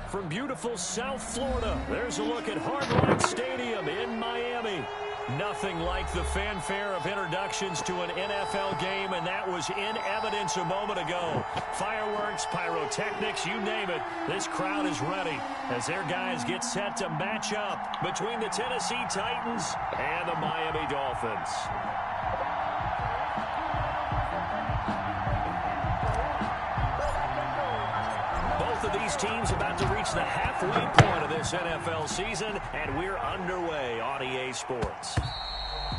From beautiful South Florida, there's a look at Hard Rock Stadium in Miami. Nothing like the fanfare of introductions to an NFL game, and that was in evidence a moment ago. Fireworks, pyrotechnics, you name it. This crowd is ready as their guys get set to match up between the Tennessee Titans and the Miami Dolphins. Both of these teams about to reach the halfway point of this NFL season, and we're underway on EA Sports.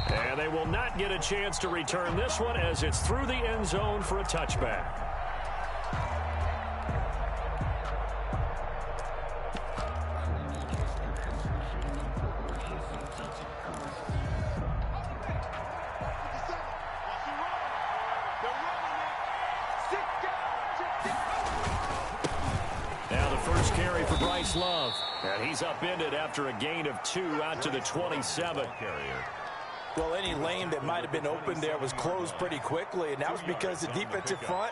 And they will not get a chance to return this one as it's through the end zone for a touchback. Love, and he's upended after a gain of 2 out to the 27. Well, any lane that might have been open there was closed pretty quickly, and that was because the defensive front,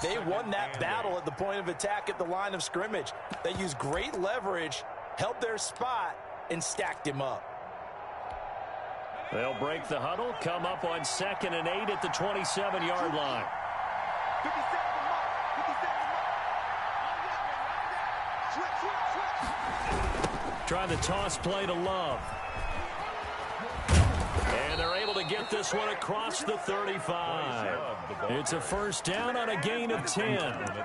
they won that battle at the point of attack at the line of scrimmage. They used great leverage, held their spot, and stacked him up. They'll break the huddle, come up on 2nd and 8 at the 27-yard line. Try the toss play to Love. And they're able to get this one across the 35. It's a first down on a gain of 10.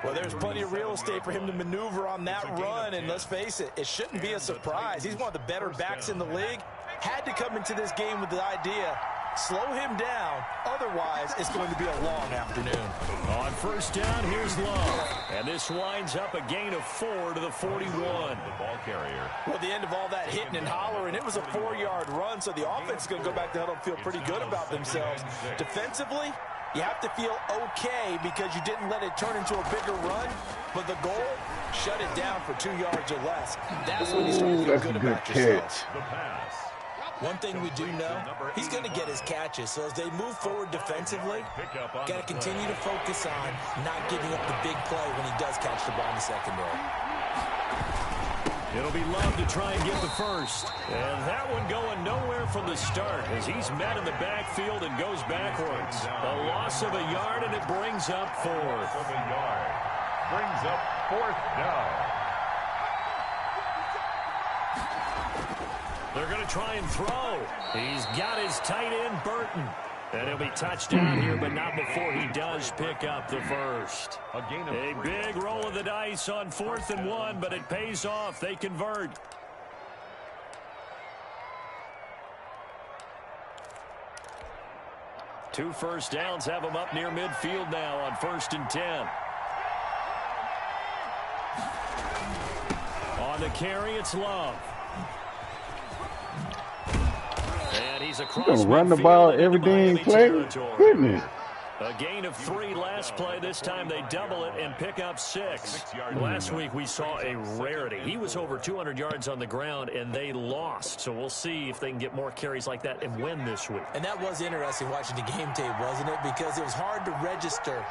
Well, there's plenty of real estate for him to maneuver on that run, and let's face it, it shouldn't be a surprise. He's one of the better backs in the league. Had to come into this game with the idea, slow him down, otherwise it's going to be a long afternoon. On first down, here's Love. And this winds up a gain of 4 to the 41. The ball carrier. Well, the end of all that hitting and hollering, it was a 4-yard run, so the offense is going to go back to huddle and feel pretty good about themselves. Defensively, you have to feel okay because you didn't let it turn into a bigger run, but the goal, shut it down for 2 yards or less. That's when you start to feel good about yourself. The pass. One thing we do know, he's going to get his catches. So as they move forward defensively, got to continue to focus on not giving up the big play when he does catch the ball in the secondary. It'll be Love to try and get the first. And that one going nowhere from the start as he's met in the backfield and goes backwards. A loss of a yard, and it brings up 4th. Brings up 4th down. They're going to try and throw. He's got his tight end, Burton. And he'll be touchdown here, but not before he does pick up the first. A big roll of the dice on 4th and 1, but it pays off. They convert. Two first downs have them up near midfield now on 1st and 10. On the carry, it's Love. And he's across run the ball every damn play. Goodness. A gain of 3 last play. This time they double it and pick up 6. Last week we saw a rarity. He was over 200 yards on the ground, and they lost. So we'll see if they can get more carries like that and win this week. And that was interesting watching the game tape, wasn't it? Because it was hard to register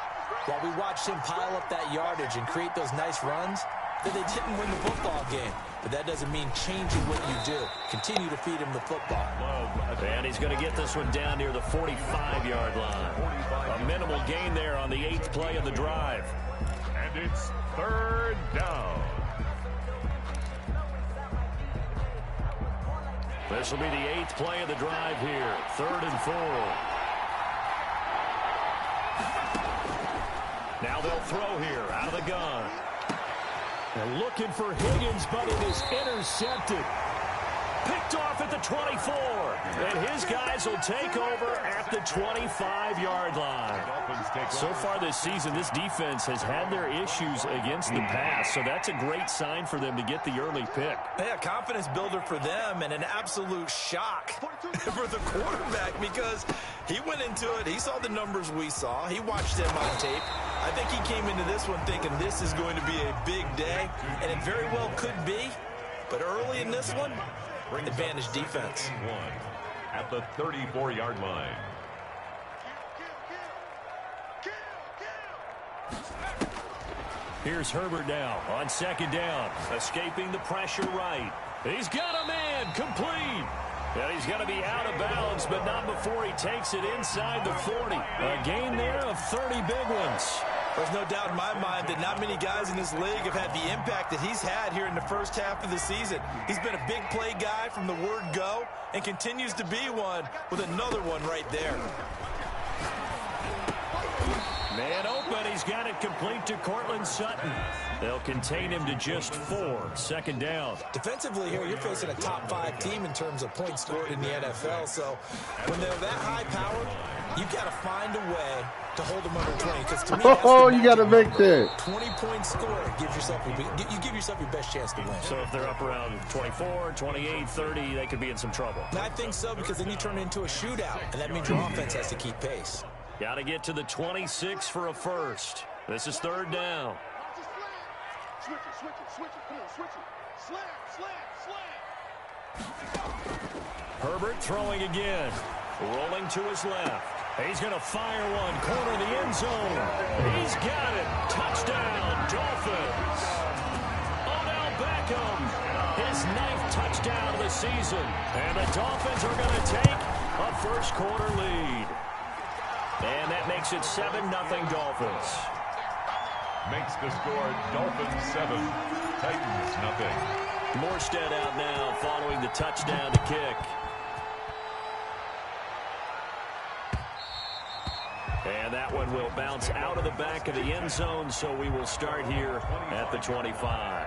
while we watched him pile up that yardage and create those nice runs that they didn't win the football game. But that doesn't mean changing what you do. Continue to feed him the football. And he's going to get this one down near the 45-yard line. A minimal gain there on the 8th play of the drive. And it's 3rd down. This will be the 8th play of the drive here. 3rd and 4. Now they'll throw here out of the gun. They're looking for Higgins, but it is intercepted. Picked off at the 24. And his guys will take over at the 25-yard line. So far this season, this defense has had their issues against the pass. So that's a great sign for them to get the early pick. Yeah, confidence builder for them and an absolute shock for the quarterback because he went into it. He saw the numbers we saw. He watched them on tape. I think he came into this one thinking this is going to be a big day, and it very well could be. But early in this one, advantage defense. At the 34-yard line. Here's Herbert now on second down. Escaping the pressure right. He's got a man complete. And he's going to be out of bounds, but not before he takes it inside the 40. A gain there of 30 big ones. There's no doubt in my mind that not many guys in this league have had the impact that he's had here in the first half of the season. He's been a big play guy from the word go and continues to be one with another one right there. Man open. He's got it complete to Cortland Sutton. They'll contain him to just 4. Second down. Defensively here, you're facing a top 5 team in terms of points scored in the NFL. So when they're that high powered, you've got to find a way to hold them under 20. Because to me, that's you got to make that 20-point score gives yourself you give yourself your best chance to win. So if they're up around 24, 28, 30, they could be in some trouble. And I think so, because then you turn it into a shootout, and that means your offense has to keep pace. Got to get to the 26 for a first. This is third down. Switch it. Come on, switch it. Slam. Herbert throwing again. Rolling to his left. He's going to fire one. Corner the end zone. He's got it. Touchdown, Dolphins. Odell Beckham. His 9th touchdown of the season. And the Dolphins are going to take a first quarter lead. And that makes it 7-0 Dolphins. Makes the score Dolphins 7, Titans 0. Morstead out now following the touchdown to kick. And that one will bounce out of the back of the end zone, so we will start here at the 25.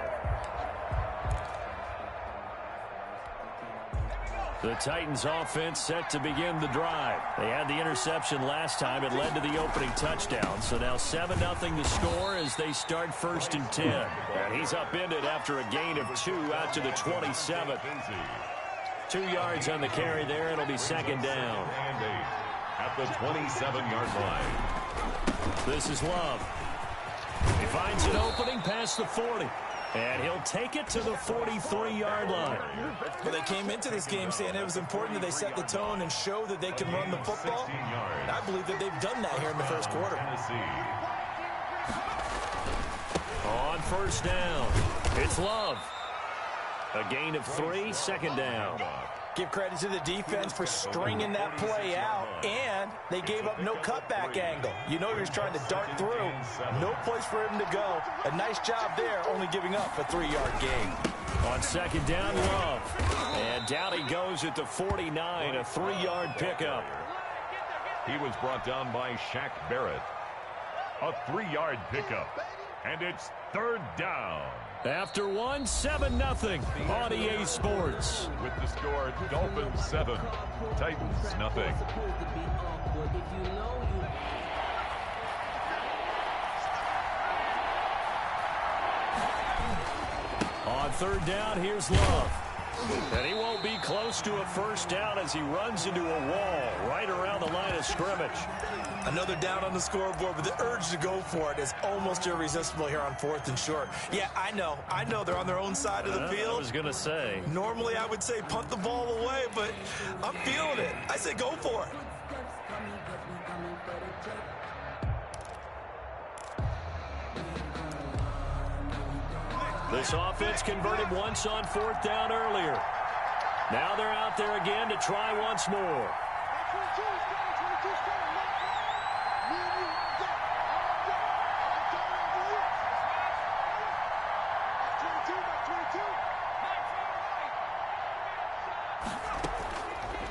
The Titans offense set to begin the drive. They had the interception last time. It led to the opening touchdown. So now 7-0 the score as they start 1st and 10. And he's upended after a gain of 2 out to the 27. 2 yards on the carry there. It'll be second down. And 8 at the 27-yard line. This is Love. He finds an opening past the 40. And he'll take it to the 43-yard line. Well, they came into this game saying it was important that they set the tone and show that they can run the football. And I believe that they've done that here in the first quarter. On first down, it's Love. A gain of 3, second down. Give credit to the defense for stringing that play out, and they gave up no cutback angle. You know he was trying to dart through. No place for him to go. A nice job there, only giving up a 3-yard gain. On second down, Love. And down he goes at the 49, a 3-yard pickup. He was brought down by Shaq Barrett. A 3-yard pickup. And it's third down. After 1, 7-0 on EA Sports. With the score, Dolphins 7, Titans 0. On third down, here's Love. And he won't be close to a first down as he runs into a wall right around the line of scrimmage. Another down on the scoreboard, but the urge to go for it is almost irresistible here on 4th and short. Yeah, I know they're on their own side of the field. I was going to say. Normally I would say punt the ball away, but I'm feeling it. I say go for it. This offense converted once on 4th down earlier. Now they're out there again to try once more.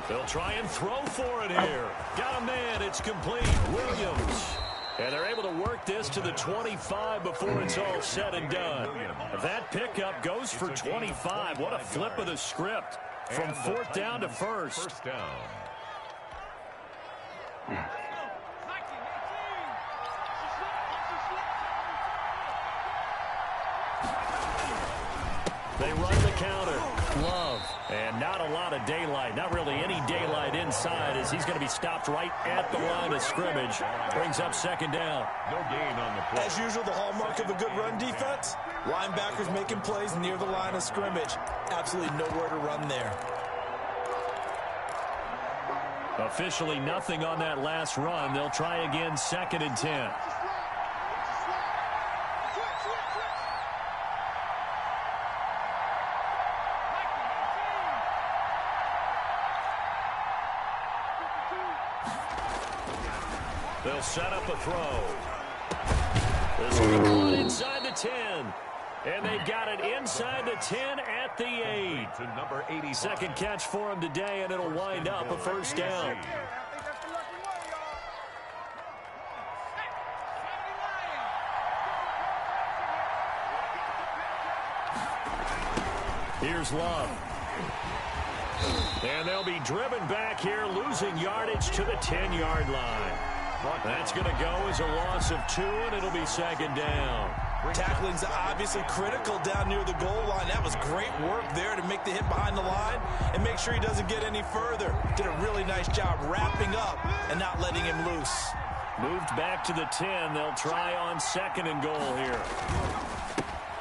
They'll try and throw for it here. Got a man. It's complete. Williams. And they're able to work this to the 25 before it's all said and done. That pickup goes for 25. What a flip of the script from 4th down to first. First down. They run the counter. Love. And not a lot of daylight. Not really any daylight inside as he's going to be stopped right at the line of scrimmage. Brings up second down. No gain on the play. As usual, the hallmark of a good run defense, linebackers making plays near the line of scrimmage. Absolutely nowhere to run there. Officially nothing on that last run. They'll try again 2nd and 10. They'll set up a throw. This will be caught inside the 10. And they've got it inside the 10 at the 8. To number 80. Second catch for him today, and it'll wind up a first down. Here's Love. And they'll be driven back here, losing yardage to the 10-yard line. That's going to go as a loss of 2, and it'll be second down. Tackling's obviously critical down near the goal line. That was great work there to make the hit behind the line and make sure he doesn't get any further. Did a really nice job wrapping up and not letting him loose. Moved back to the 10. They'll try on second and goal here.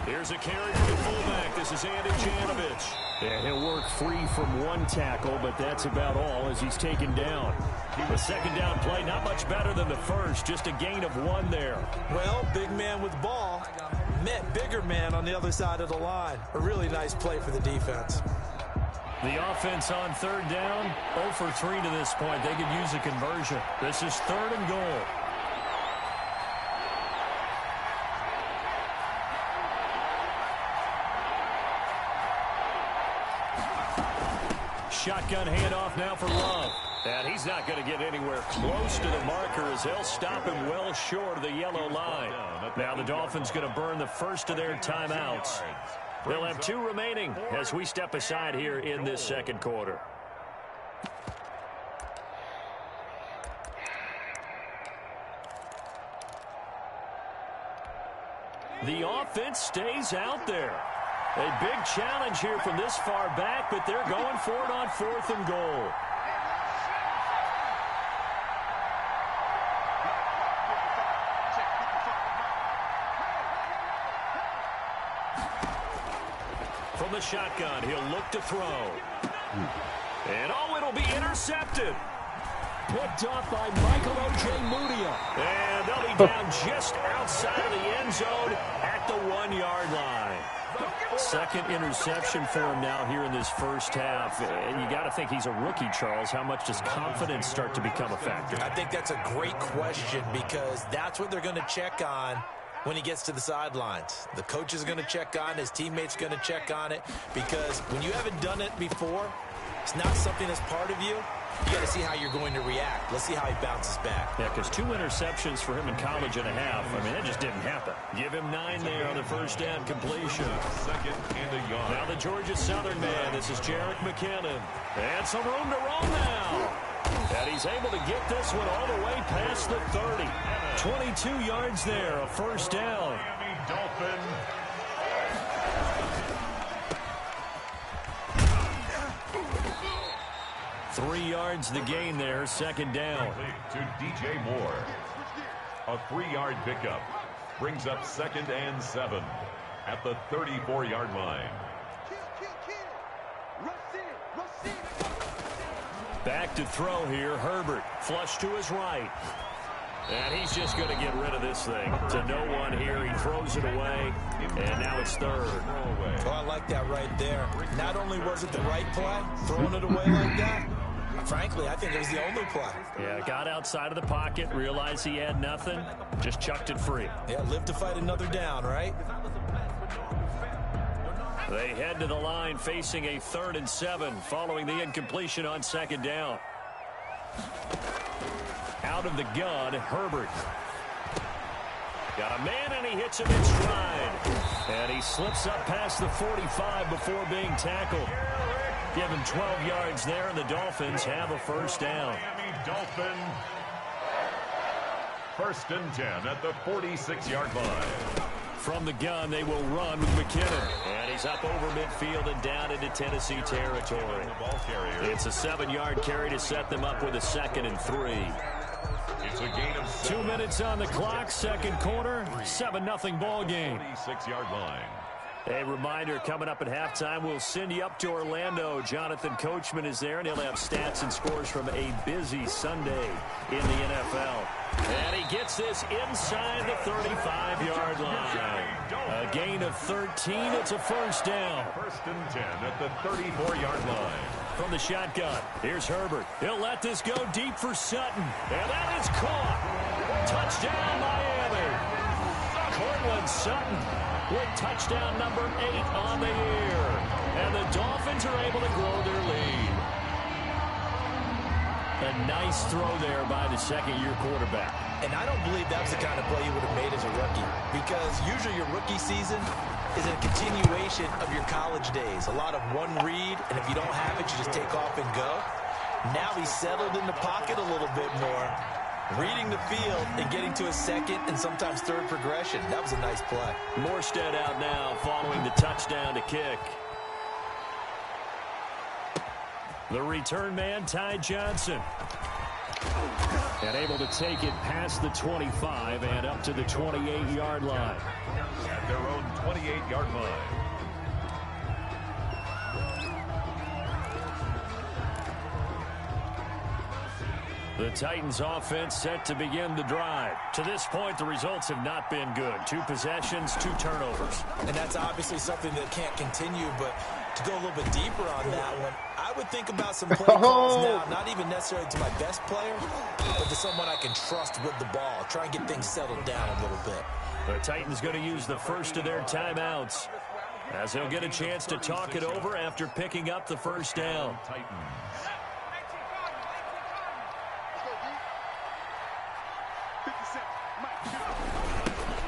Here's a carry for the fullback. This is Andy Janovich. And he'll work free from one tackle, but that's about all as he's taken down. The second down play, not much better than the first, just a gain of 1 there. Well, big man with ball met bigger man on the other side of the line. A really nice play for the defense. The offense on third down, 0 for 3 to this point. They could use a conversion. This is third and goal. Shotgun handoff now for Love. And he's not going to get anywhere close to the marker as they'll stop him well short of the yellow line. Now the Dolphins going to burn the first of their timeouts. They'll have 2 remaining as we step aside here in this second quarter. The offense stays out there. A big challenge here from this far back, but they're going for it on 4th and goal. From the shotgun, he'll look to throw. And it'll be intercepted. Picked off by Michael Ojemudia. And they'll be down just outside of the end zone at the 1-yard line. Second interception for him now here in this first half. And you got to think he's a rookie, Charles. How much does confidence start to become a factor? I think that's a great question because that's what they're going to check on when he gets to the sidelines. The coach is going to check on, his teammates going to check on it, because when you haven't done it before, it's not something that's part of you. You got to see how you're going to react. Let's see how he bounces back. Yeah, because 2 interceptions for him in college and a half. I mean, that just didn't happen. Give him 9 there on the first down completion. Second and a yard. Now the Georgia Southern man. This is Jerick McKinnon. And some room to roam now. And he's able to get this one all the way past the 30. 22 yards there, a first down. Miami Dolphin. Three yards the gain there, second down. To DJ Moore. A 3-yard pickup. Brings up second and 7 at the 34-yard line. Back to throw here, Herbert. Flush to his right. And he's just going to get rid of this thing. To no one here, he throws it away, and now it's third. Oh, I like that right there. Not only was it the right play, throwing it away like that, frankly, I think it was the only play. Yeah, got outside of the pocket, realized he had nothing, just chucked it free. Yeah, live to fight another down, right? They head to the line facing a 3rd and 7 following the incompletion on second down. Out of the gun, Herbert. Got a man, and he hits him in stride. And he slips up past the 45 before being tackled. Give him 12 yards there, and the Dolphins have a first down. Miami Dolphin. 1st and 10 at the 46-yard line. From the gun, they will run with McKinnon. And he's up over midfield and down into Tennessee territory. It's a 7-yard carry to set them up with a 2nd and 3. It's a gain of 2 minutes on the clock, second quarter, 7-0 ball game. 46-yard line. A reminder, coming up at halftime, we'll send you up to Orlando. Jonathan Coachman is there, and he'll have stats and scores from a busy Sunday in the NFL. And he gets this inside the 35-yard line. A gain of 13. It's a first down. 1st and 10 at the 34-yard line. From the shotgun, here's Herbert. He'll let this go deep for Sutton. And that is caught. Touchdown, Miami. Cortland Sutton with touchdown number 8 on the year. And the Dolphins are able to grow their lead. A nice throw there by the second-year quarterback. And I don't believe that's the kind of play you would have made as a rookie, because usually your rookie season is a continuation of your college days. A lot of one read, and if you don't have it, you just take off and go. Now he's settled in the pocket a little bit more, reading the field and getting to a second and sometimes third progression. That was a nice play. Morstead out now following the touchdown to kick. The return man, Ty Johnson. And able to take it past the 25 and up to the 28-yard line. At their own 28-yard line. The Titans offense set to begin the drive. To this point, the results have not been good. 2 possessions, 2 turnovers. And that's obviously something that can't continue, but to go a little bit deeper on that one, I would think about some play calls now, not even necessarily to my best player, but to someone I can trust with the ball. Try and get things settled down a little bit. The Titans going to use the first of their timeouts, as they'll get a chance to talk it over after picking up the first down. Titans.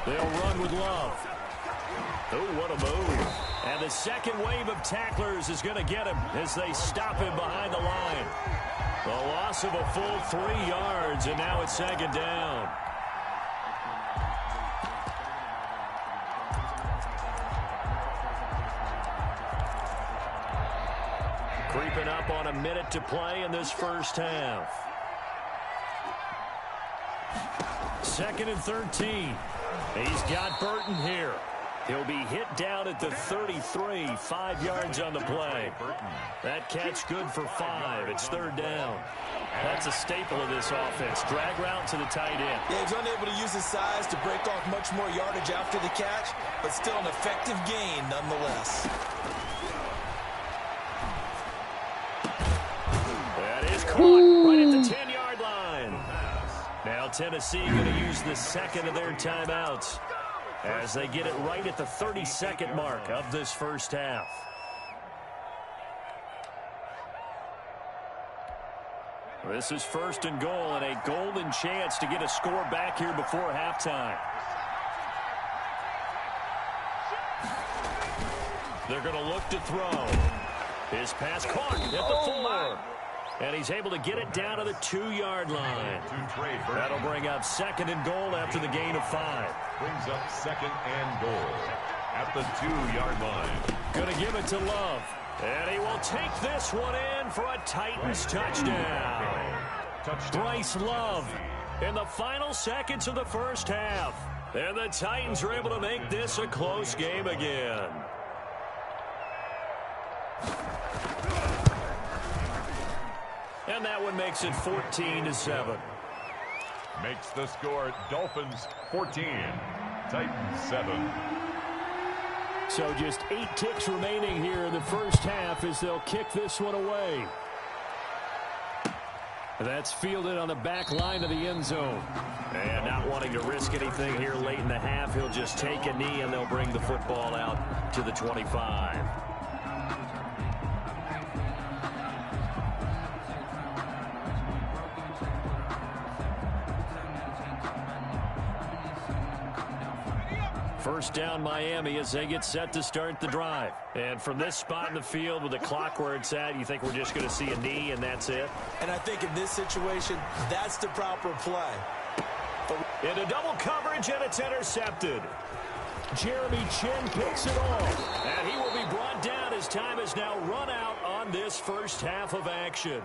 They'll run with Love. Oh, what a move. And the second wave of tacklers is going to get him as they stop him behind the line. The loss of a full 3 yards, and now it's second down. Creeping up on a minute to play in this first half. 2nd and 13. He's got Burton here. He'll be hit down at the 33, 5 yards on the play. That catch good for 5. It's 3rd down. That's a staple of this offense. Drag route to the tight end. Yeah, he's unable to use his size to break off much more yardage after the catch, but still an effective gain nonetheless. That is caught right at the 10-yard line. Now Tennessee going to use the second of their timeouts as they get it right at the 32nd mark of this first half. This is 1st and goal, and a golden chance to get a score back here before halftime. They're going to look to throw. His pass caught at the 4. And he's able to get it down to the 2-yard line. That'll bring up 2nd and goal after the gain of 5. Brings up 2nd and goal at the 2-yard line. Going to give it to Love. And he will take this one in for a Titans touchdown. Bryce Love in the final seconds of the first half. And the Titans are able to make this a close game again. And that one makes it 14-7. Makes the score Dolphins 14, Titans 7. So just 8 ticks remaining here in the first half as they'll kick this one away. That's fielded on the back line of the end zone. And not wanting to risk anything here late in the half, he'll just take a knee and they'll bring the football out to the 25. First down Miami as they get set to start the drive. And from this spot in the field with the clock where it's at, you think we're just going to see a knee and that's it? And I think in this situation, that's the proper play. Into double coverage, and it's intercepted. Jeremy Chin picks it off. And he will be brought down as time has now run out on this first half of action.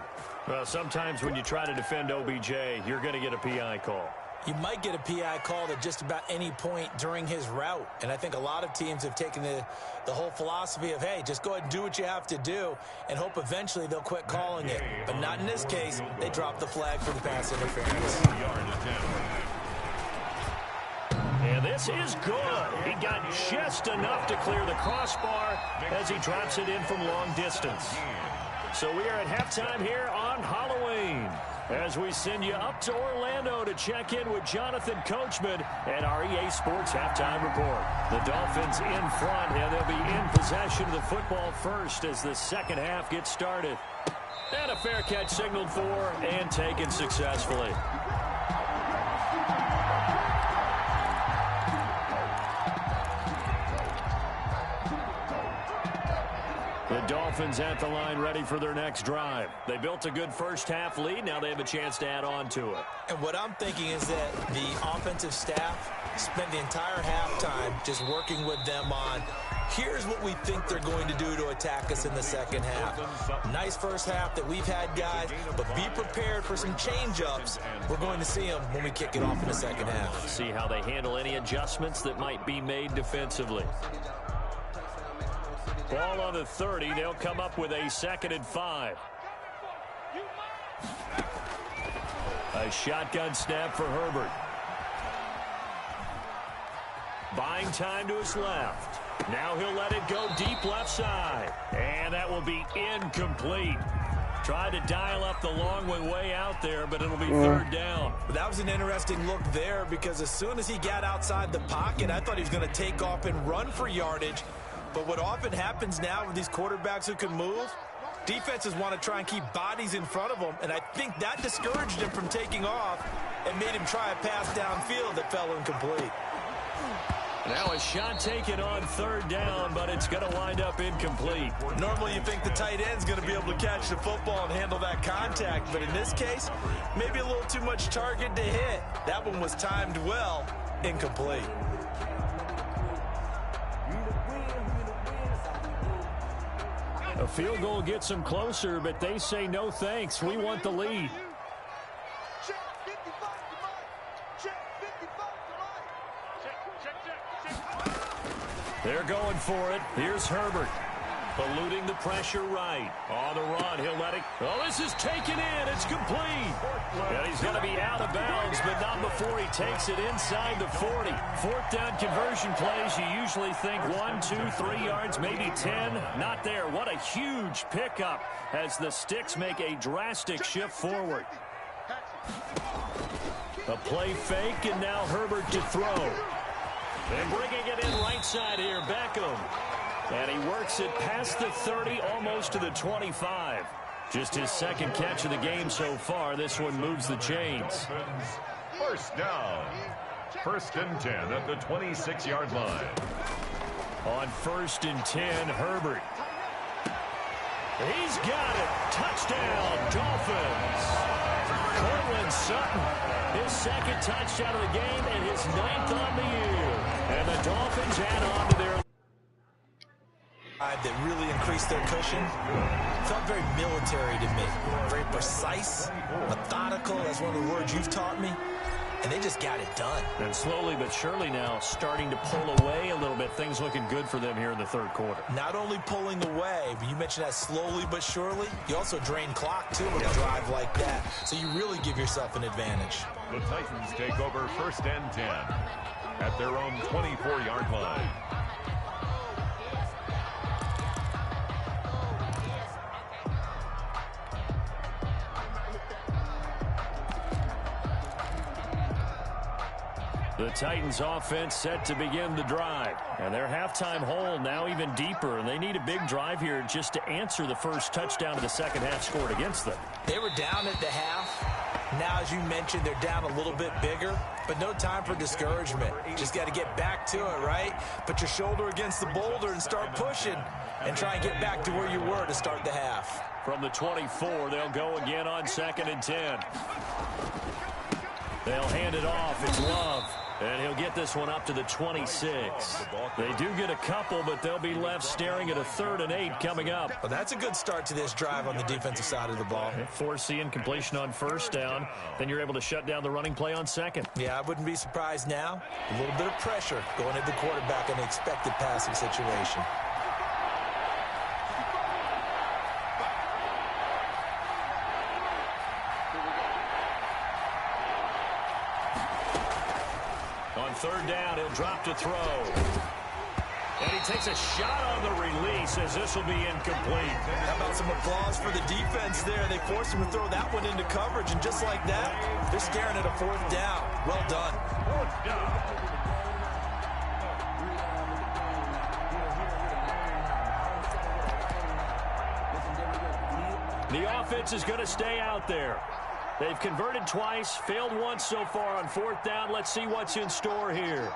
Well, sometimes when you try to defend OBJ, you're going to get a PI call. You might get a PI called at just about any point during his route. And I think a lot of teams have taken the whole philosophy of, hey, just go ahead and do what you have to do and hope eventually they'll quit calling it. But not in this case. They dropped the flag for the pass interference. And this is good. He got just enough to clear the crossbar as he drops it in from long distance. So we are at halftime here on Halloween as we send you up to Orlando to check in with Jonathan Coachman and our EA Sports Halftime Report. The Dolphins in front, and they'll be in possession of the football first as the second half gets started. And a fair catch signaled for and taken successfully. The Dolphins at the line ready for their next drive. They built a good first half lead. Now they have a chance to add on to it. And what I'm thinking is that the offensive staff spent the entire halftime just working with them on, here's what we think they're going to do to attack us in the second half. Nice first half that we've had, guys, but be prepared for some change-ups. We're going to see them when we kick it off in the second half. See how they handle any adjustments that might be made defensively. Ball on the 30. They'll come up with a 2nd and 5. A shotgun snap for Herbert. Buying time to his left. Now he'll let it go deep left side. And that will be incomplete. Tried to dial up the long way out there, but it'll be 3rd down. That was an interesting look there because as soon as he got outside the pocket, I thought he was going to take off and run for yardage. But what often happens now with these quarterbacks who can move, defenses want to try and keep bodies in front of them, and I think that discouraged him from taking off and made him try a pass downfield that fell incomplete. Now a shot taken on 3rd down, but it's going to wind up incomplete. Normally you think the tight end's going to be able to catch the football and handle that contact, but in this case, maybe a little too much target to hit. That one was timed well, incomplete. A field goal gets them closer, but they say no thanks. We want the lead. They're going for it. Here's Herbert. Eluding the pressure right. On the run, he'll let it. Oh, this is taken in. It's complete. And he's going to be out of bounds, but not before he takes it inside the 40. 4th down conversion plays, you usually think 1, 2, 3 yards, maybe 10. Not there. What a huge pickup as the Sticks make a drastic shift forward. A play fake, and now Herbert to throw. And bringing it in right side here, Beckham. And he works it past the 30, almost to the 25. Just his 2nd catch of the game so far. This one moves the chains. First down. 1st and 10 at the 26-yard line. On 1st and 10, Herbert. He's got it. Touchdown, Dolphins. Cortland Sutton, his 2nd touchdown of the game and his 9th on the year. And the Dolphins add on to their that really increased their cushion. Felt very military to me. Very precise, methodical. That's one of the words you've taught me. And they just got it done. And slowly but surely now starting to pull away a little bit. Things looking good for them here in the 3rd quarter. Not only pulling away, but you mentioned that slowly but surely. You also drain clock, too, with a drive like that. So you really give yourself an advantage. The Titans take over 1st and 10 at their own 24-yard line. The Titans offense set to begin the drive. And their halftime hole now even deeper. And they need a big drive here just to answer the first touchdown of the second half scored against them. They were down at the half. Now, as you mentioned, they're down a little bit bigger. But no time for discouragement. Just got to get back to it, right? Put your shoulder against the boulder and start pushing. And try and get back to where you were to start the half. From the 24, they'll go again on 2nd and 10. They'll hand it off. It's Love. And he'll get this one up to the 26. They do get a couple, but they'll be left staring at a 3rd and 8 coming up. Well, that's a good start to this drive on the defensive side of the ball. Forcing completion on 1st down. Then you're able to shut down the running play on 2nd. Yeah, I wouldn't be surprised now. A little bit of pressure going at the quarterback in an expected passing situation. On 3rd down, he'll drop to throw. And he takes a shot on the release as this will be incomplete. How about some applause for the defense there? They forced him to throw that one into coverage, and just like that, they're staring at a 4th down. Well done. The offense is going to stay out there. They've converted twice, failed once so far on 4th down. Let's see what's in store here.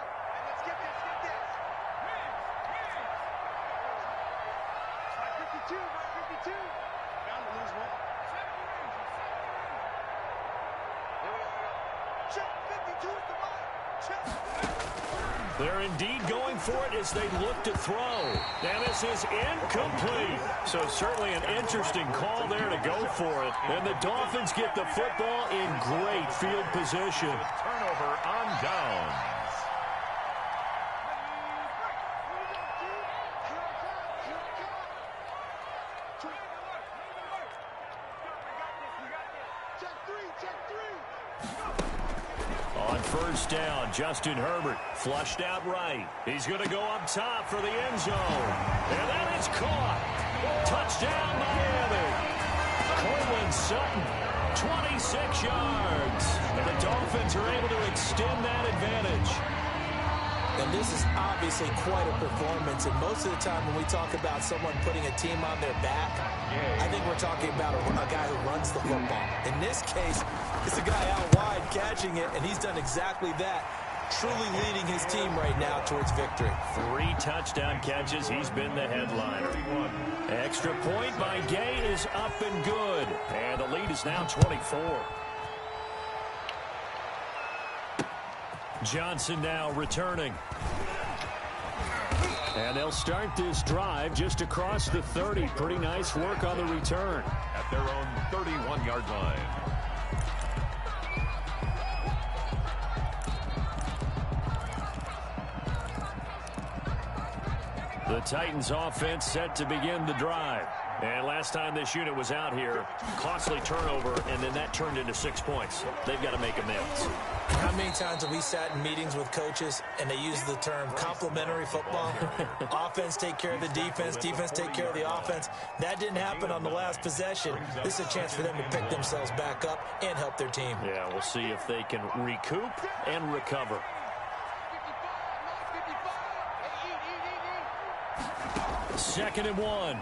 They're indeed going for it as they look to throw. And this is incomplete. So certainly an interesting call there to go for it. And the Dolphins get the football in great field position. Turnover on downs. On 1st down, Justin Herbert flushed out right. He's going to go up top for the end zone. And that is caught. Touchdown, Miami. Cortland Sutton, 26 yards. And the Dolphins are able to extend that advantage. And this is obviously quite a performance. And most of the time when we talk about someone putting a team on their back, I think we're talking about a guy who runs the football. In this case, it's a guy out wide catching it, and he's done exactly that, truly leading his team right now towards victory. 3 touchdown catches. He's been the headliner. Extra point by Gay is up and good. And the lead is now 24. Johnson now returning. And they'll start this drive just across the 30. Pretty nice work on the return. At their own 31-yard line. The Titans offense set to begin the drive. And last time this unit was out here, costly turnover, and then that turned into 6 points. They've got to make amends. How many times have we sat in meetings with coaches and they use the term complementary football? Offense take care of the defense, defense take care of the offense. That didn't happen on the last possession. This is a chance for them to pick themselves back up and help their team. Yeah, we'll see if they can recoup and recover. Second and 1.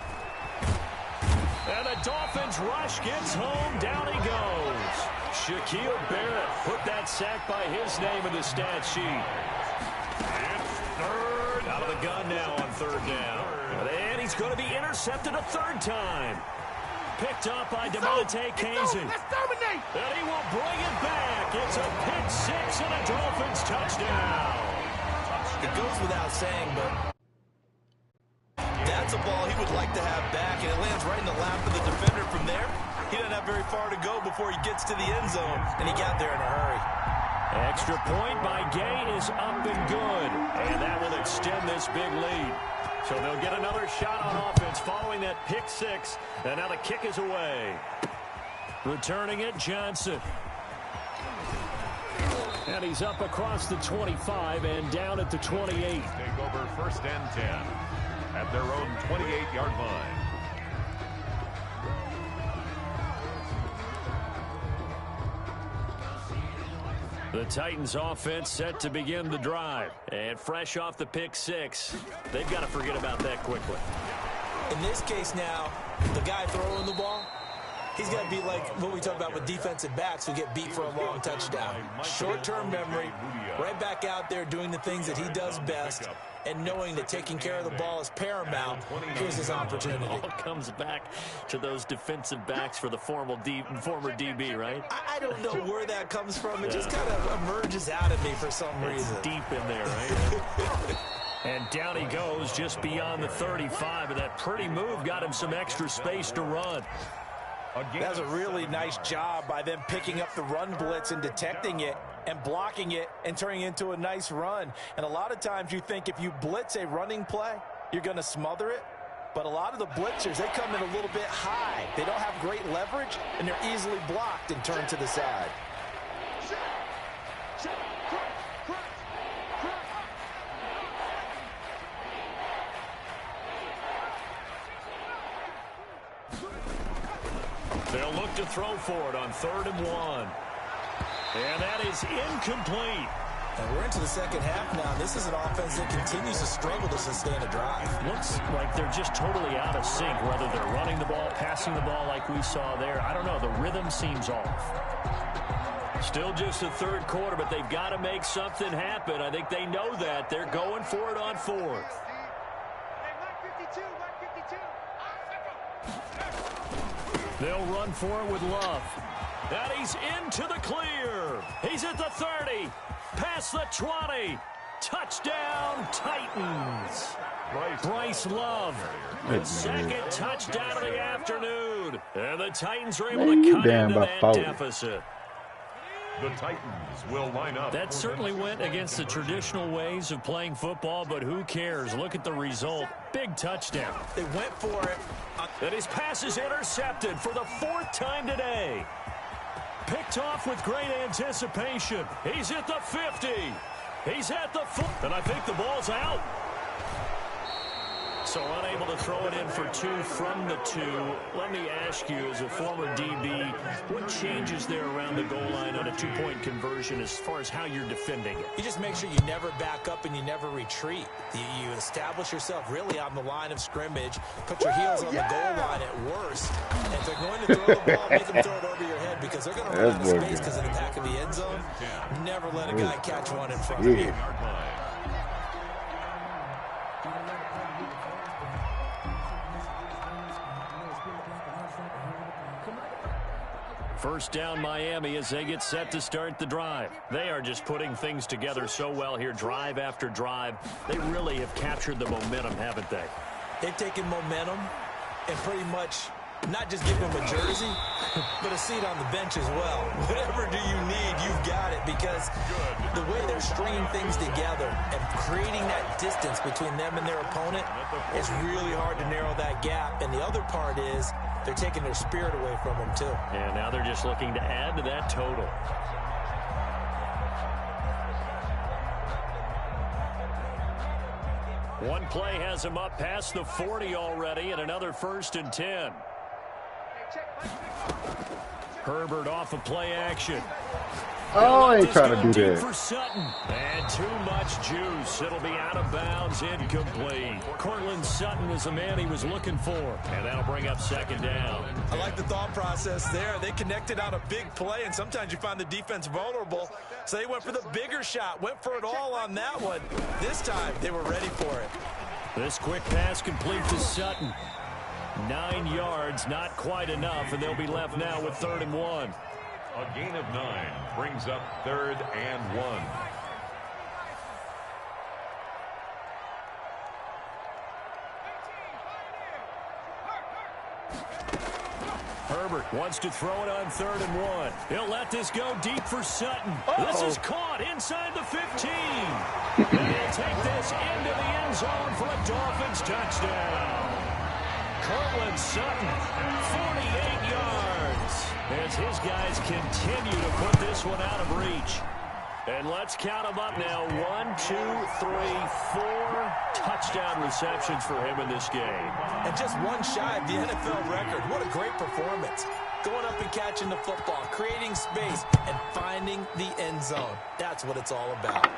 And the Dolphins rush gets home. Down he goes. Shaquille Barrett put that sack by his name in the stat sheet. It's third. Out of the gun now on 3rd down. And he's going to be intercepted a 3rd time. Picked up by DeMonte Casey. And he will bring it back. It's a pick 6 and a Dolphins touchdown. It goes without saying, but that's a ball he would like to have back, and it lands right in the lap of the defender from there. He doesn't have very far to go before he gets to the end zone, and he got there in a hurry. Extra point by Gay is up and good, and that will extend this big lead. So they'll get another shot on offense following that pick 6, and now the kick is away. Returning it, Johnson. And he's up across the 25 and down at the 28. Take over 1st and 10 at their own 28-yard line. The Titans offense set to begin the drive. And fresh off the pick 6, they've got to forget about that quickly. In this case now, the guy throwing the ball, he's got to be like what we talk about with defensive backs who get beat for a long touchdown. Short-term memory, right back out there doing the things that he does best, and knowing that taking care of the ball is paramount. Here's his opportunity. It all comes back to those defensive backs for the former DB, right? I don't know where that comes from. It just kind of emerges out of me for some reason. It's deep in there, right? And down he goes just beyond the 35, and that pretty move got him some extra space to run. That was a really nice job by them picking up the run blitz and detecting it and blocking it and turning it into a nice run. And a lot of times you think if you blitz a running play, you're going to smother it. But a lot of the blitzers, they come in a little bit high. They don't have great leverage, and they're easily blocked and turned to the side. They'll look to throw for it on 3rd and 1. And that is incomplete. And we're into the second half now. This is an offense that continues to struggle to sustain a drive. Looks like they're just totally out of sync, whether they're running the ball, passing the ball like we saw there. I don't know. The rhythm seems off. Still just the 3rd quarter, but they've got to make something happen. I think they know that. They're going for it on 4th. They'll run for it with Love. And he's into the clear. He's at the 30. Past the 20. Touchdown, Titans. Bryce Love. The second touchdown of the afternoon. And the Titans are able to cut into that deficit. The Titans will line up. That certainly went against the traditional ways of playing football, but who cares? Look at the result. Big touchdown. They went for it. And his pass is intercepted for the 4th time today. Picked off with great anticipation. He's at the 50. He's at the 4. And I think the ball's out. So unable to throw it in for 2 from the 2. Let me ask you, as a former DB, what changes there around the goal line on a 2-point conversion as far as how you're defending it? You just make sure you never back up and you never retreat. You establish yourself really on the line of scrimmage, put your heels on the goal line at worst. And if they're going to throw the ball, make them throw it over your head because they're going to run out of space because of the back of the end zone. Never let a guy catch one in front of you. First down Miami as they get set to start the drive. They are just putting things together so well here, drive after drive. They really have captured the momentum, haven't they? They've taken momentum and pretty much not just give them a jersey, but a seat on the bench as well. Whatever do you need, you've got it, because the way they're stringing things together and creating that distance between them and their opponent, it's really hard to narrow that gap. And the other part is they're taking their spirit away from them, too. And now they're just looking to add to that total. One play has him up past the 40 already, and another 1st and 10. Herbert off of play action. Oh, I ain't trying to do that. For Sutton. And too much juice. It'll be out of bounds, incomplete. Cortland Sutton is the man he was looking for. And that'll bring up 2nd down. I like the thought process there. They connected on a big play, and sometimes you find the defense vulnerable. So they went for the bigger shot, went for it all on that one. This time, they were ready for it. This quick pass complete to Sutton. 9 yards, not quite enough, and they'll be left now with 3rd and 1. A gain of 9 brings up 3rd and 1. Herbert wants to throw it on 3rd and 1. He'll let this go deep for Sutton. This is caught inside the 15. And he'll take this into the end zone for a Dolphins touchdown. Cortland Sutton, 48 yards, as his guys continue to put this one out of reach. And let's count them up now. 1, 2, 3, 4 touchdown receptions for him in this game. And just one shy of the NFL record. What a great performance. Going up and catching the football, creating space, and finding the end zone. That's what it's all about.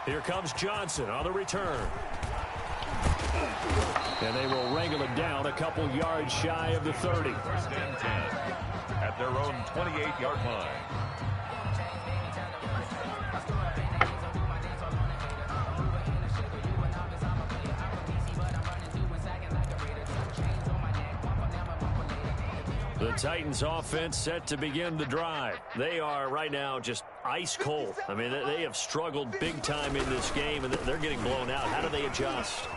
Here comes Johnson on the return. And they will wrangle it down a couple yards shy of the 30. 1st and 10 at their own 28-yard line. The Titans offense set to begin the drive. They are right now just ice cold. I mean, they have struggled big time in this game, and they're getting blown out. How do they adjust?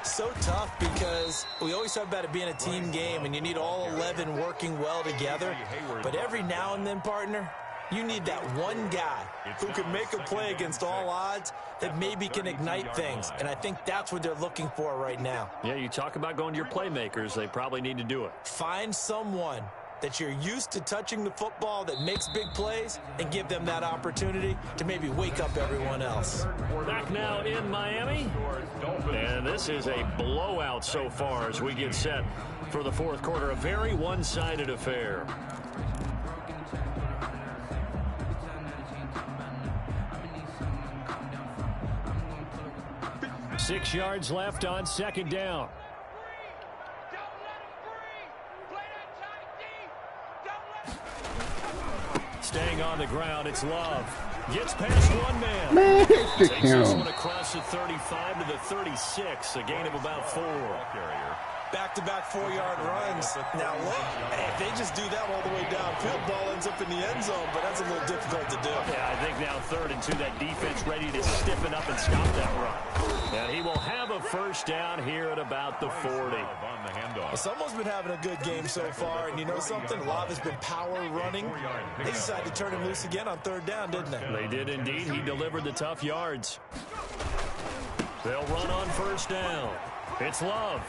So tough, because we always talk about it being a team game, and you need all 11 working well together. But every now and then, partner, you need that one guy who can make a play against all odds that maybe can ignite things. And I think that's what they're looking for right now. Yeah, you talk about going to your playmakers. They probably need to do it. Find someone that you're used to touching the football that makes big plays and give them that opportunity to maybe wake up everyone else. Back now in Miami. And this is a blowout so far as we get set for the fourth quarter. A very one-sided affair. Six yards left on second down. Staying on the ground, it's Love. Gets past one man. Takes this one across the 35 to the 36. A gain of about 4. Back-to-back 4-yard runs. Now, look, if they just do that all the way downfield, ball ends up in the end zone, but that's a little difficult to do. Yeah, I think now 3rd and 2, that defense ready to stiffen up and stop that run. And he will have a first down here at about the 40. Well, someone's been having a good game so far, and you know something? A lot has been power running. They decided to turn him loose again on 3rd down, didn't they? They did indeed. He delivered the tough yards. They'll run on first down. It's Love.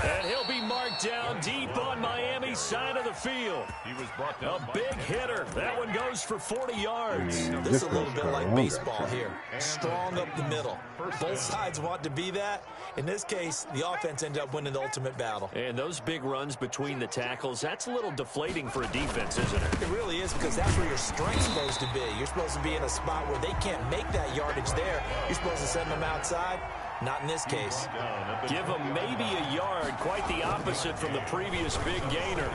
And he'll be marked down deep on Miami's side of the field. He was brought down. A big hitter. That one goes for 40 yards. This is a little bit like baseball here. Strong up the middle. Both sides want to be that. In this case, the offense ended up winning the ultimate battle. And those big runs between the tackles, that's a little deflating for a defense, isn't it? It really is, because that's where your strength's supposed to be. You're supposed to be in a spot where they can't make that yardage there. You're supposed to send them outside. Not in this case. Give them maybe a yard. Quite the opposite from the previous big gainer.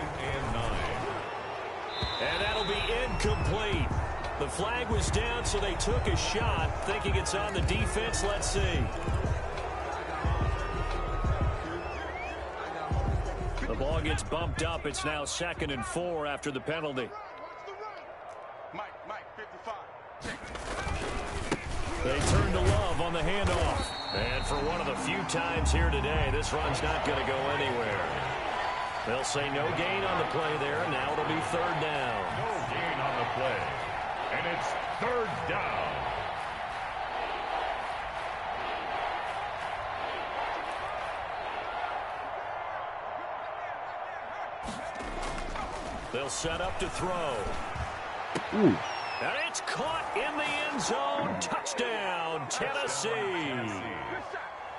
And that'll be incomplete. The flag was down, so they took a shot, thinking it's on the defense. Let's see. The ball gets bumped up. It's now 2nd and 4 after the penalty. Mike, 55. They turn to Love on the handoff. And for one of the few times here today, this run's not going to go anywhere. They'll say no gain on the play there. Now it'll be 3rd down. No gain on the play. And it's 3rd down. They'll set up to throw. Ooh. And it's caught in the end zone. Touchdown, Tennessee.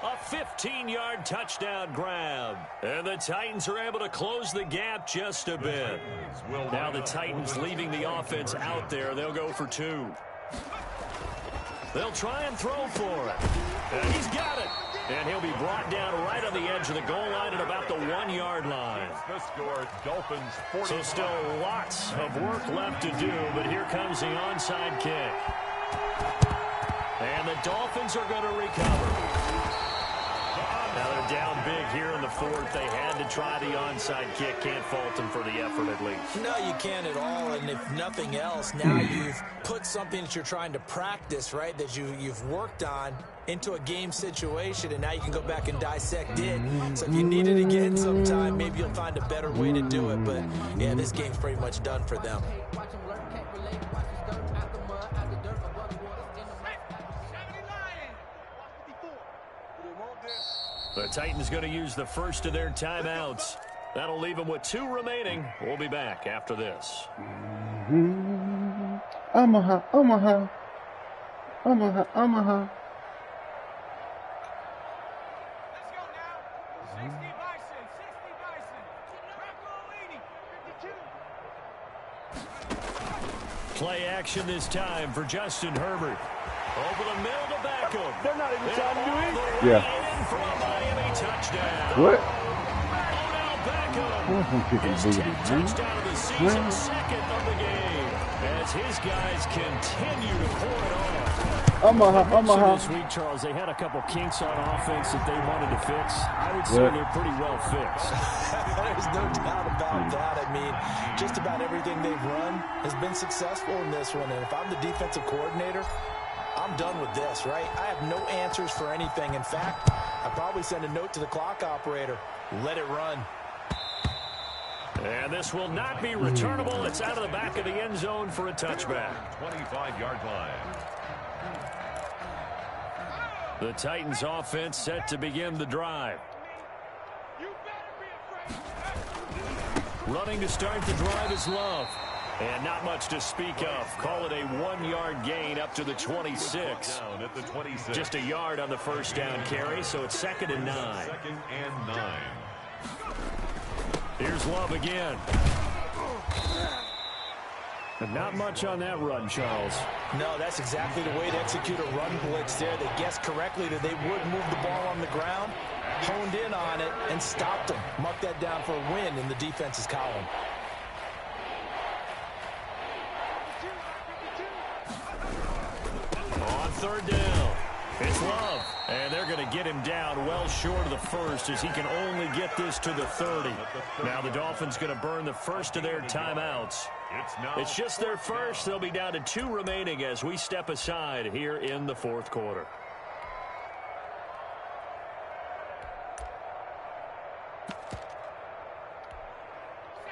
A 15-yard touchdown grab. And the Titans are able to close the gap just a bit. Now the Titans leaving the offense out there. They'll go for 2. They'll try and throw for it. And he's got it. And he'll be brought down right on the edge of the goal line at about the 1-yard line. The score, Dolphins 40. So still lots of work left to do, but here comes the onside kick. And the Dolphins are going to recover. Now they're down big here in the 4th. They had to try the onside kick. Can't fault them for the effort at least. No, you can't at all. And if nothing else, now you've put something that you're trying to practice, right, that you've worked on into a game situation, and now you can go back and dissect it. So if you need it again sometime, maybe you'll find a better way to do it. But, yeah, this game's pretty much done for them. The Titans going to use the first of their timeouts. That'll leave them with 2 remaining. We'll be back after this. Omaha, Omaha. Omaha, Omaha. Let's go now. 60 Bison, 60 Bison. 52. Play action this time for Justin Herbert. Over the middle to Beckham. They're not even trying to do anything. Yeah. For a Miami touchdown. What? Odell Beckham. His 10th touchdown of the season, 2nd of the game. As his guys continue to pour it on. Omaha, Omaha. This week, Charles, they had a couple kinks on offense that they wanted to fix. I would say they're pretty well fixed. There's no doubt about that. I mean, just about everything they've run has been successful in this one. And if I'm the defensive coordinator, I'm done with this, right? I have no answers for anything. In fact, I'd probably send a note to the clock operator. Let it run. And this will not be returnable. It's out of the back of the end zone for a touchback. 25-yard line. The Titans offense set to begin the drive. You better be a Running to start the drive is Love. And not much to speak of. Call it a 1-yard gain up to the 26. Down at the 26. Just a yard on the first down carry, so it's 2nd and 9. 2nd and 9. Here's Love again. And not much on that run, Charles. No, that's exactly the way to execute a run blitz there. They guessed correctly that they would move the ball on the ground, honed in on it, and stopped them. Mark that down for a win in the defense's column. On 3rd down, it's Love. And they're going to get him down well short of the first as he can only get this to the 30. Now the Dolphins going to burn the first of their timeouts. It's just their first. They'll be down to 2 remaining as we step aside here in the 4th quarter.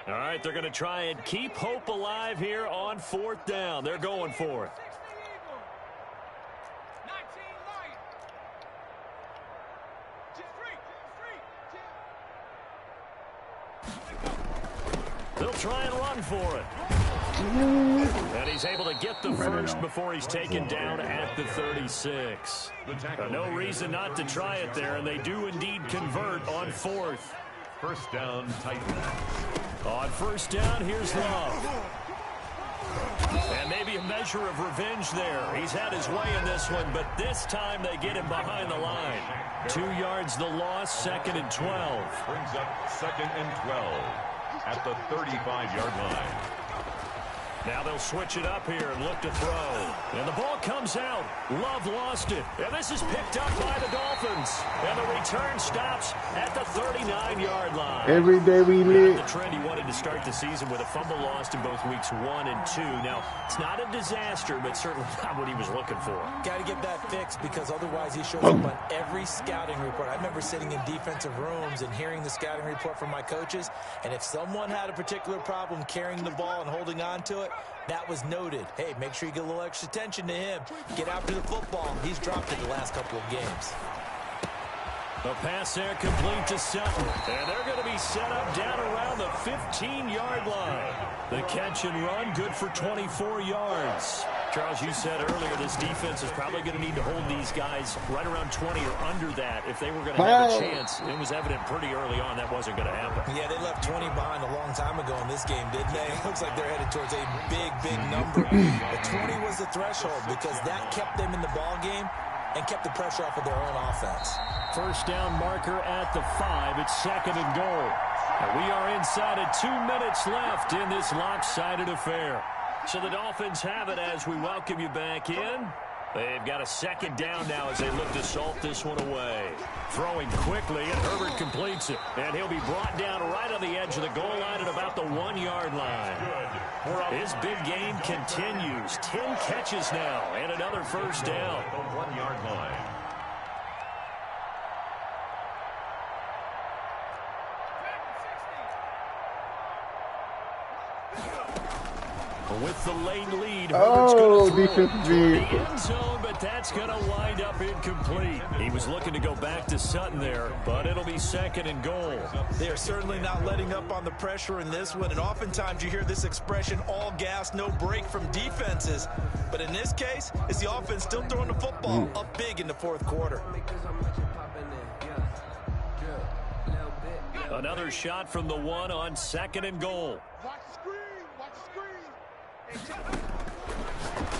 All right, they're going to try and keep hope alive here on 4th down. They're going for it. They'll try and run for it. And he's able to get the first before he's taken down at the 36. No reason not to try it there, and they do indeed convert on 4th. First down, Titans. On 1st down, here's Love. And maybe a measure of revenge there. He's had his way in this one, but this time they get him behind the line. 2 yards the loss, 2nd and 12. Brings up 2nd and 12 at the 35-yard line. Now they'll switch it up here and look to throw. And the ball comes out. Love lost it. And this is picked up by the Dolphins. And the return stops at the 39-yard line. Every day we live. The trend he wanted to start the season with a fumble lost in both weeks 1 and 2. Now, it's not a disaster, but certainly not what he was looking for. Got to get that fixed because otherwise he shows up on every scouting report. I remember sitting in defensive rooms and hearing the scouting report from my coaches, and if someone had a particular problem carrying the ball and holding on to it, that was noted. Hey, make sure you get a little extra attention to him. Get after the football. He's dropped it the last couple of games. A pass there complete to Sutton. And they're going to be set up down around the 15-yard line. The catch and run good for 24 yards. Charles, you said earlier this defense is probably going to need to hold these guys right around 20 or under that if they were going to have a chance. It was evident pretty early on that wasn't going to happen. Yeah, they left 20 behind a long time ago in this game, didn't they? It looks like they're headed towards a big, big number. But 20 was the threshold because that kept them in the ball game and kept the pressure off of their own offense. First down marker at the 5. It's 2nd and goal. And we are inside of 2 minutes left in this lopsided affair. So the Dolphins have it as we welcome you back in. They've got a 2nd down now as they look to salt this one away. Throwing quickly, and Herbert completes it. And he'll be brought down right on the edge of the goal line at about the 1-yard line. His big game continues. 10 catches now and another first down. The 1-yard line. With the late lead, Herbert's going to throw it defensive the end zone, but that's going to wind up incomplete. He was looking to go back to Sutton there, but it'll be 2nd and goal. They are certainly not letting up on the pressure in this one, and oftentimes you hear this expression, all gas, no break from defenses. But in this case, it's the offense still throwing the football up big in the 4th quarter. Another shot from the 1 on 2nd and goal. Watch the screen. Watch the screen.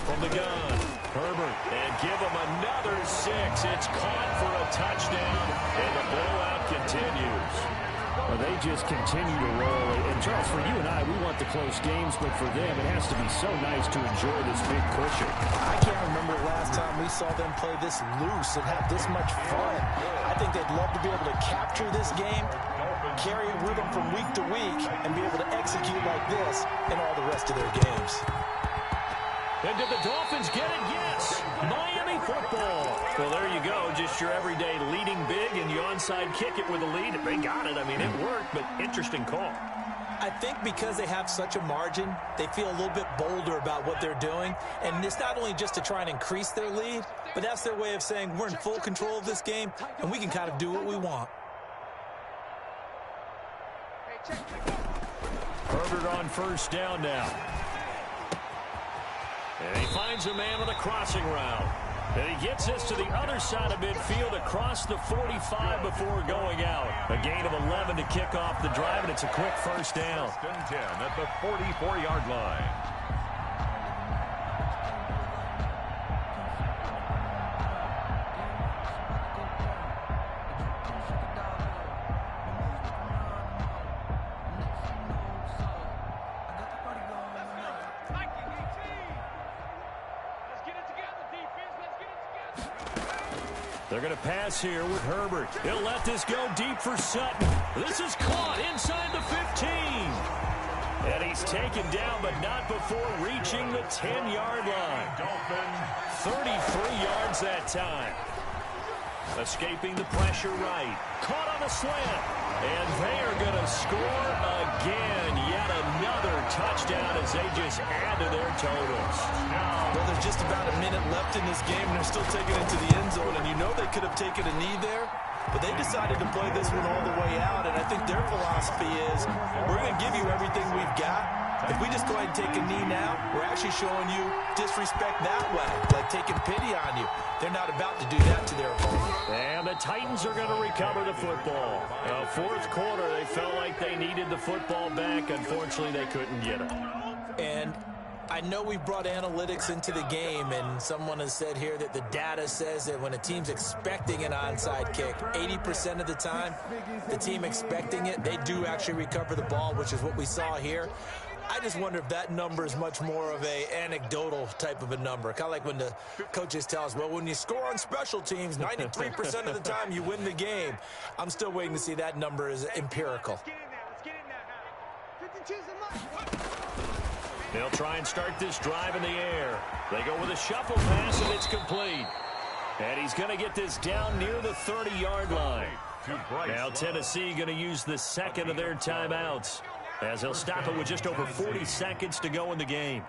From the gun, Herbert, and give him another 6. It's caught for a touchdown, and the blowout continues. Well, they just continue to roll. And, Charles, for you and I, we want the close games, but for them, it has to be so nice to enjoy this big cushion. I can't remember the last time we saw them play this loose and have this much fun. I think they'd love to be able to capture this game, carry it with them from week to week, and be able to execute like this in all the rest of their games. And did the Dolphins get it? Yes. Miami football. Well, there you go. Just your everyday leading big, and you onside kick it with a lead. They got it. I mean, it worked, but interesting call. I think because they have such a margin, they feel a little bit bolder about what they're doing. And it's not only just to try and increase their lead, but that's their way of saying we're in full control of this game, and we can kind of do what we want. Herbert on first down now. And he finds a man on the crossing route. And he gets this to the other side of midfield across the 45 before going out. A gain of 11 to kick off the drive, and it's a quick first down. 10 at the 44-yard line. They're going to pass here with Herbert. He'll let this go deep for Sutton. This is caught inside the 15. And he's taken down, but not before reaching the 10-yard line. 33 yards that time. Escaping the pressure right. Caught on the slant. And they are going to score again. Yet another touchdown as they just add to their totals. Well, there's just about a minute left in this game, and they're still taking it to the end zone. And you know they could have taken a knee there, but they decided to play this one all the way out. And I think their philosophy is, we're going to give you everything we've got. If we just go ahead and take a knee now, we're actually showing you disrespect that way, like taking pity on you. They're not about to do that to their opponent. And the Titans are going to recover the football. Fourth quarter, they felt like they needed the football back. Unfortunately, they couldn't get it. And I know we brought analytics into the game, and someone has said here that the data says that when a team's expecting an onside kick, 80% of the time, the team expecting it, they do actually recover the ball, which is what we saw here. I just wonder if that number is much more of a anecdotal type of a number. Kind of like when the coaches tell us, well, when you score on special teams, 93% of the time you win the game. I'm still waiting to see that number is empirical. They'll try and start this drive in the air. They go with a shuffle pass, and it's complete. And he's going to get this down near the 30-yard line. Now Tennessee going to use the second of their timeouts, as they'll stop it with just over 40 seconds to go in the game.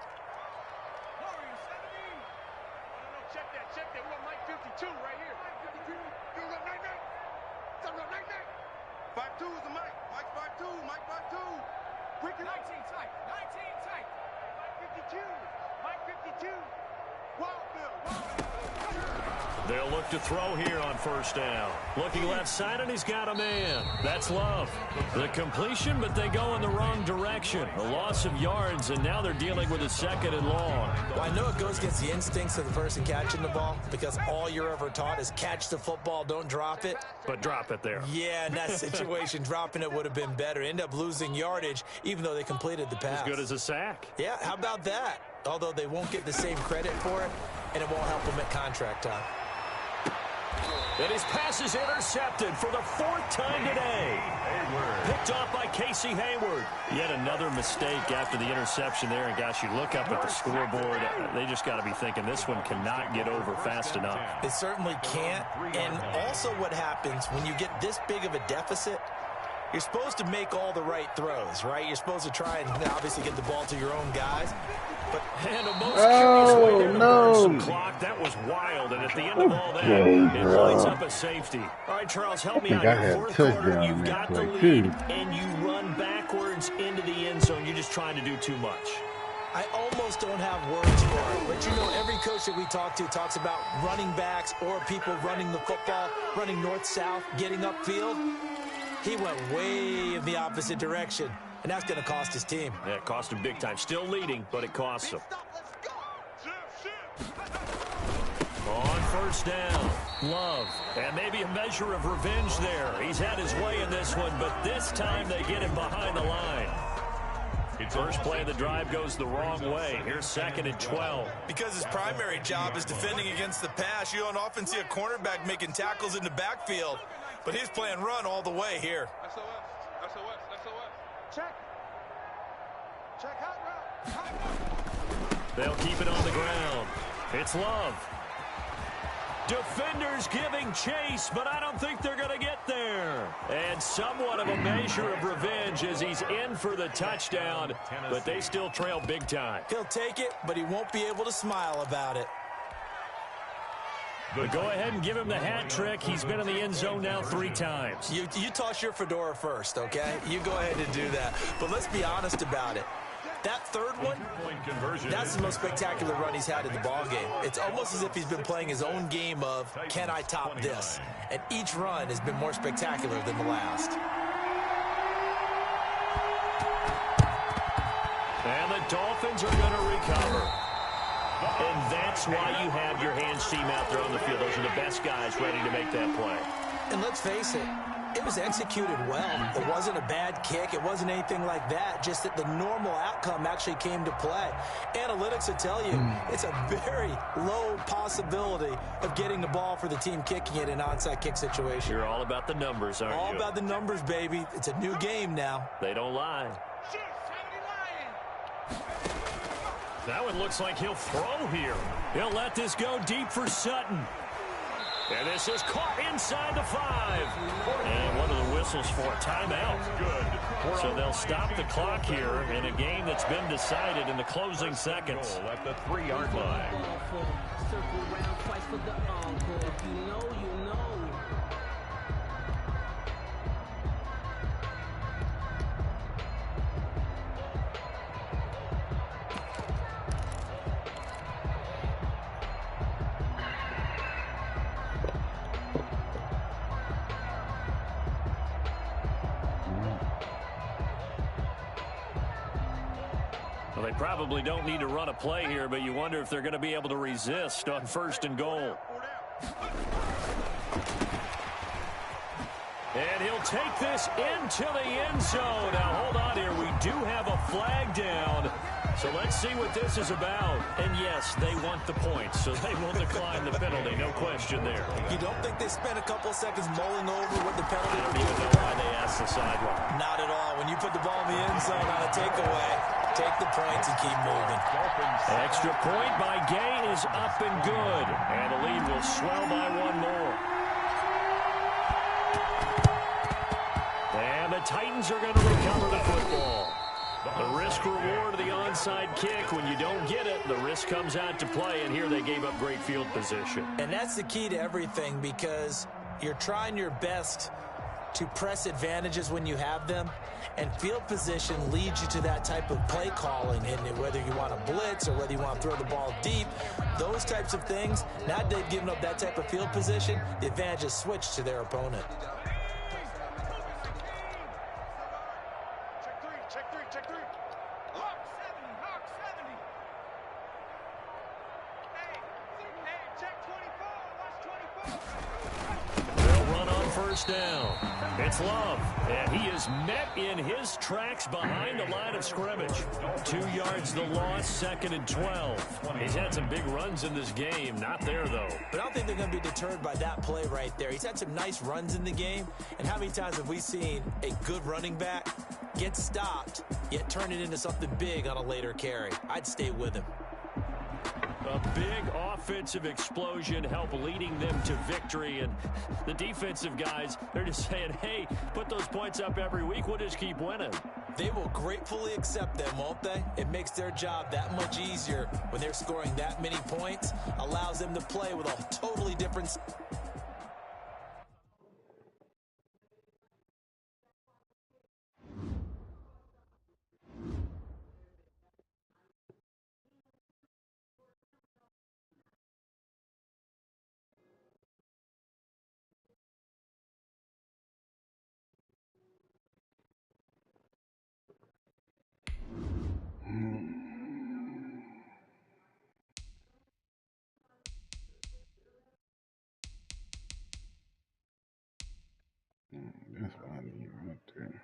Check that. We got Mike 52 right here. 5'2" is the Mike. Mike 5'2", Mike 5'2". Quick 19 tight. Mike 52. Wild Bill. They'll look to throw here on first down. Looking left side, and he's got a man. That's Love. The completion, but they go in the wrong direction. A loss of yards, and now they're dealing with a second and long. Well, I know it goes against the instincts of the person catching the ball, because all you're ever taught is catch the football, don't drop it. But drop it there. Yeah, in that situation, dropping it would have been better. End up losing yardage, even though they completed the pass. As good as a sack. Yeah, how about that? Although they won't get the same credit for it, and it won't help them at contract time. And his pass is intercepted for the fourth time today. Picked off by Casey Hayward. Yet another mistake after the interception there. And, gosh, you look up at the scoreboard, they just got to be thinking this one cannot get over fast enough. It certainly can't. And also what happens when you get this big of a deficit, you're supposed to make all the right throws, right? You're supposed to try and obviously get the ball to your own guys. But and a most curious way there to burn some clock. That was wild. And at the end of all that, it lines up a safety. All right, Charles, help me out. I Fourth had a quarter, touchdown you've in got that the play, lead, too. and you run backwards into the end zone. You're just trying to do too much. I almost don't have words for it. But, you know, every coach that we talk to talks about running backs or people running the football, running north-south, getting upfield. He went way in the opposite direction, and that's going to cost his team. Yeah, it cost him big time. Still leading, but it costs him. On first down, Love. And maybe a measure of revenge there. He's had his way in this one, but this time they get him behind the line. First play of the drive goes the wrong way. Here's 2nd and 12. Because his primary job is defending against the pass, you don't often see a cornerback making tackles in the backfield. But he's playing run all the way here. SOS. Check hot route. They'll keep it on the ground. It's Love. Defenders giving chase, but I don't think they're going to get there. And somewhat of a measure of revenge as he's in for the touchdown, but they still trail big time. He'll take it, but he won't be able to smile about it. But go ahead and give him the hat trick. He's been in the end zone now 3 times. You toss your fedora first, okay? You go ahead and do that. But let's be honest about it. That third one, that's the most spectacular run he's had in the ballgame. It's almost as if he's been playing his own game of, can I top this? And each run has been more spectacular than the last. And the Dolphins are going to recover. And that's why you have your hands team out there on the field. Those are the best guys ready to make that play. And let's face it, it was executed well. It wasn't a bad kick. It wasn't anything like that. Just that the normal outcome actually came to play. Analytics will tell you it's a very low possibility of getting the ball for the team kicking it in an onside kick situation. You're all about the numbers, aren't you? All about the numbers, baby. It's a new game now. They don't lie. That one looks like he'll throw here. He'll let this go deep for Sutton. And this is caught inside the 5. And what are the whistles for? Timeout. Good. So they'll stop the clock here in a game that's been decided in the closing seconds. At the 3-yard line. Circle around twice for the encore. If you know, you know. Well, they probably don't need to run a play here, but you wonder if they're going to be able to resist on 1st and goal. And he'll take this into the end zone. Now, hold on here. We do have a flag down. So let's see what this is about. And, yes, they want the points, so they will decline the penalty. No question there. You don't think they spent a couple seconds mulling over what the penalty I don't would even be? know why they asked the sideline. Not at all. When you put the ball in the end zone on a takeaway, take the points and keep moving. Extra point by Gay is up and good. And the lead will swell by 1 more. And the Titans are going to recover the football. The risk-reward of the onside kick. When you don't get it, the risk comes out to play, and here they gave up great field position. And that's the key to everything, because you're trying your best to press advantages when you have them, and field position leads you to that type of play calling. And whether you want to blitz or whether you want to throw the ball deep, those types of things, now that they've given up that type of field position, the advantage is switched to their opponent. Check three. Hawk 70. Hey, check 24. Watch 24. They'll run on 1st down. It's Love, and he is met in his tracks behind the line of scrimmage. 2 yards the loss, 2nd and 12. He's had some big runs in this game. Not there, though. But I don't think they're going to be deterred by that play right there. He's had some nice runs in the game, and how many times have we seen a good running back get stopped, yet turn it into something big on a later carry? I'd stay with him. A big offensive explosion help leading them to victory. And the defensive guys, they're just saying, hey, put those points up every week. We'll just keep winning. They will gratefully accept them, won't they? It makes their job that much easier when they're scoring that many points, allows them to play with a totally different That's what I need right there.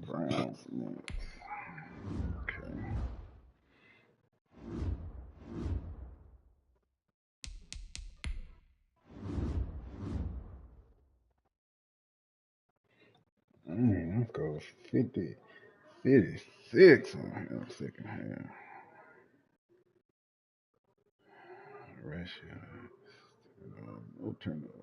Browns next. Okay. Let's go 56 on him second half. Russia. No turnovers.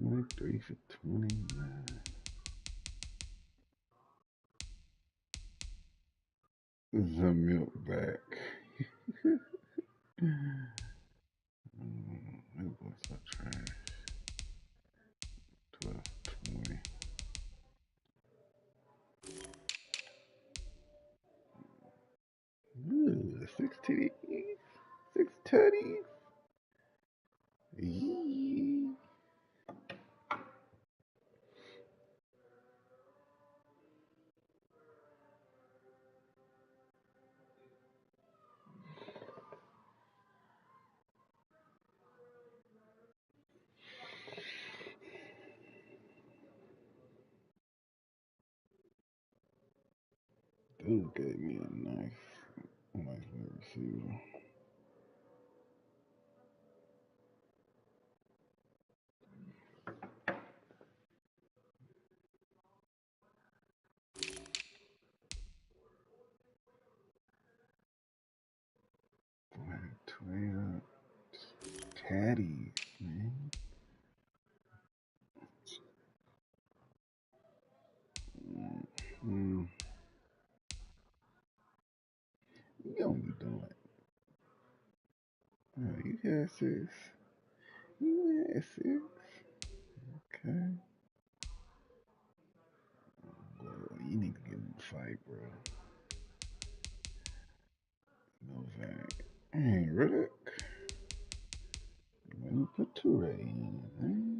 $23 for $29. The milk back. That boy's so trash. 12 20. Ooh, 6 TDs. 6 tutties. Yee. Dude gave me a nice little receiver. Boy, 12 tatties, man. Mm. You don't be doing it. Oh, you had 6. You had 6. Okay. Well, you need to get in the fight, bro. No fact. Hey, Riddick. Let me put 2 right in, man.